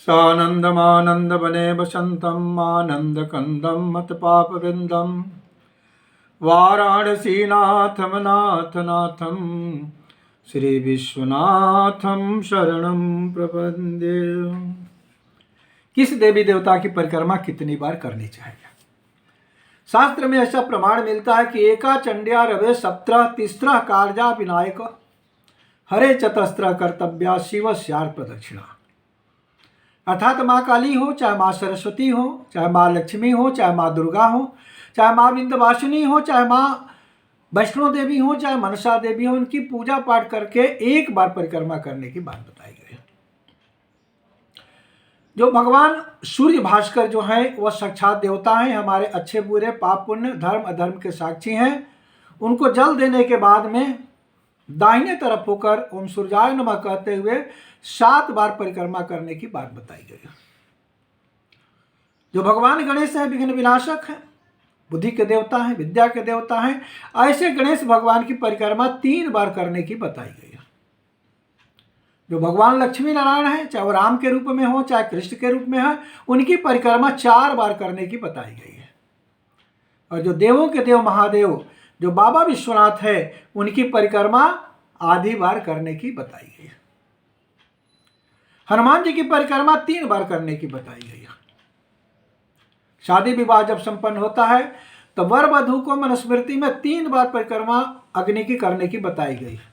सानन्दमानन्दवने वसन्तम् आनन्दकन्दं मतपापविन्दं वाराणसीनाथं नाथनाथं श्रीविश्वनाथं शरणं प्रपद्ये। किस देवी देवता की परिक्रमा कितनी बार करनी चाहिए? शास्त्र में ऐसा प्रमाण मिलता है कि एका चंड्या रवे सप्तः तिस्रः कार्या विनायक हरे चतस्र कर्तव्या शिव श्यार प्रदक्षिणा। अर्थात माँ काली हो, चाहे माँ सरस्वती हो, चाहे माँ लक्ष्मी हो, चाहे माँ दुर्गा हो, चाहे माँ विंध्यवासिनी हो, चाहे माँ वैष्णो देवी हो, चाहे मनसा देवी हो, उनकी पूजा पाठ करके एक बार परिक्रमा करने की बात बताई गई है। जो भगवान सूर्य भास्कर जो है वह साक्षात देवता हैं, हमारे अच्छे बुरे पाप पुण्य धर्म अधर्म के साक्षी हैं। उनको जल देने के बाद में दाहिने तरफ होकर ओम सूर्याय नमः कहते हुए 7 बार परिक्रमा करने की बात बताई गई है। जो भगवान गणेश है विघ्न विनाशक है, बुद्धि के देवता हैं, विद्या के देवता हैं, ऐसे गणेश भगवान की परिक्रमा 3 बार करने की बताई गई है। जो भगवान लक्ष्मी नारायण है, चाहे वो राम के रूप में हो चाहे कृष्ण के रूप में है, उनकी परिक्रमा 4 बार करने की बताई गई है। और जो देवों के देव महादेव जो बाबा विश्वनाथ है, उनकी परिक्रमा आधी बार करने की बताई गई है। हनुमान जी की परिक्रमा 3 बार करने की बताई गई है। शादी विवाह जब संपन्न होता है तो वर वधू को मनुस्मृति में 3 बार परिक्रमा अग्नि की करने की बताई गई है।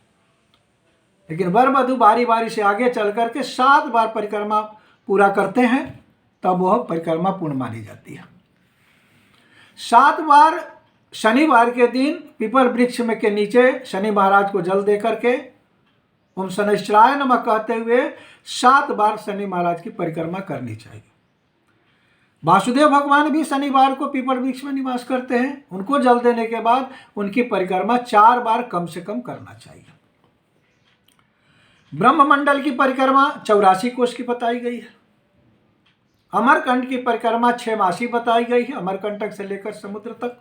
लेकिन वर वधू बारी बारी से आगे चल करके 7 बार परिक्रमा पूरा करते हैं, तब वह परिक्रमा पूर्ण मानी जाती है। 7 बार शनिवार के दिन पीपल वृक्ष में के नीचे शनि महाराज को जल दे करके ओम शनैश्चराय नमः कहते हुए 7 बार शनि महाराज की परिक्रमा करनी चाहिए। वासुदेव भगवान भी शनिवार को पीपल वृक्ष में निवास करते हैं, उनको जल देने के बाद उनकी परिक्रमा 4 बार कम से कम करना चाहिए। ब्रह्ममंडल की परिक्रमा 84 कोष की बताई गई है। अमरकंटक की परिक्रमा 6 मासी बताई गई है, अमरकंटक से लेकर समुद्र तक।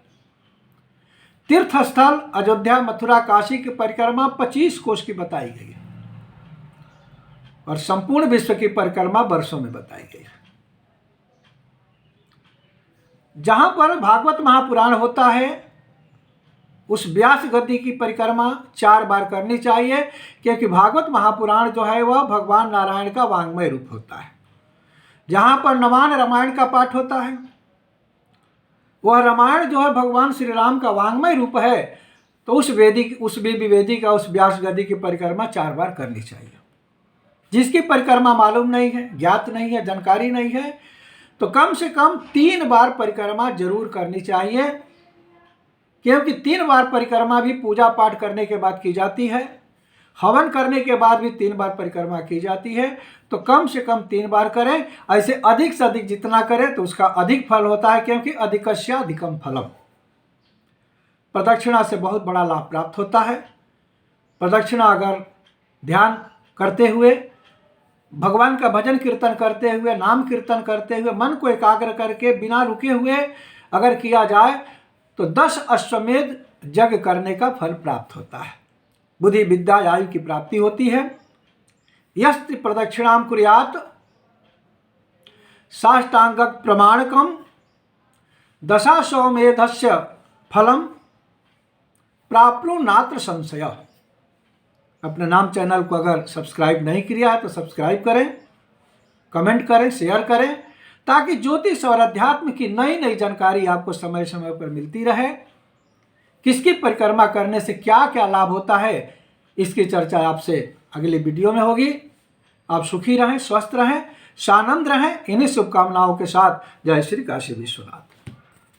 तीर्थ स्थल अयोध्या मथुरा काशी की परिक्रमा 25 कोष की बताई गई है। और संपूर्ण विश्व की परिक्रमा वर्षों में बताई गई है। जहां पर भागवत महापुराण होता है उस व्यास गद्दी की परिक्रमा 4 बार करनी चाहिए, क्योंकि भागवत महापुराण जो है वह भगवान नारायण का वांग्मय रूप होता है। जहां पर नवान रामायण का पाठ होता है वह रामायण जो है भगवान श्री राम का वांग्मय रूप है, तो उस वेदी का उस व्यास गद्दी की परिक्रमा 4 बार करनी चाहिए। जिसकी परिक्रमा मालूम नहीं है, ज्ञात नहीं है, जानकारी नहीं है, तो कम से कम 3 बार परिक्रमा जरूर करनी चाहिए, क्योंकि 3 बार परिक्रमा भी पूजा पाठ करने के बाद की जाती है, हवन करने के बाद भी 3 बार परिक्रमा की जाती है। तो कम से कम 3 बार करें। ऐसे अधिक से अधिक जितना करें तो उसका अधिक फल होता है, क्योंकि अधिकस्याधिकम फलम। प्रदक्षिणा से बहुत बड़ा लाभ प्राप्त होता है। प्रदक्षिणा अगर ध्यान करते हुए, भगवान का भजन कीर्तन करते हुए, नाम कीर्तन करते हुए, मन को एकाग्र करके बिना रुके हुए अगर किया जाए तो 10 अश्वमेध यज्ञ करने का फल प्राप्त होता है। बुद्धि विद्या आयु की प्राप्ति होती है। यस्ति प्रदक्षिणाम कुर्यात् साष्टांगक प्रमाणकम दशाश्वमेधस्य फलम प्राप्नु नात्र संशय। अपने नाम चैनल को अगर सब्सक्राइब नहीं किया है तो सब्सक्राइब करें, कमेंट करें, शेयर करें, ताकि ज्योतिष और अध्यात्म की नई नई जानकारी आपको समय समय पर मिलती रहे। किसकी परिक्रमा करने से क्या क्या लाभ होता है, इसकी चर्चा आपसे अगली वीडियो में होगी। आप सुखी रहें, स्वस्थ रहें, सानंद रहें। इन्हीं शुभकामनाओं के साथ जय श्री काशी विश्वनाथ।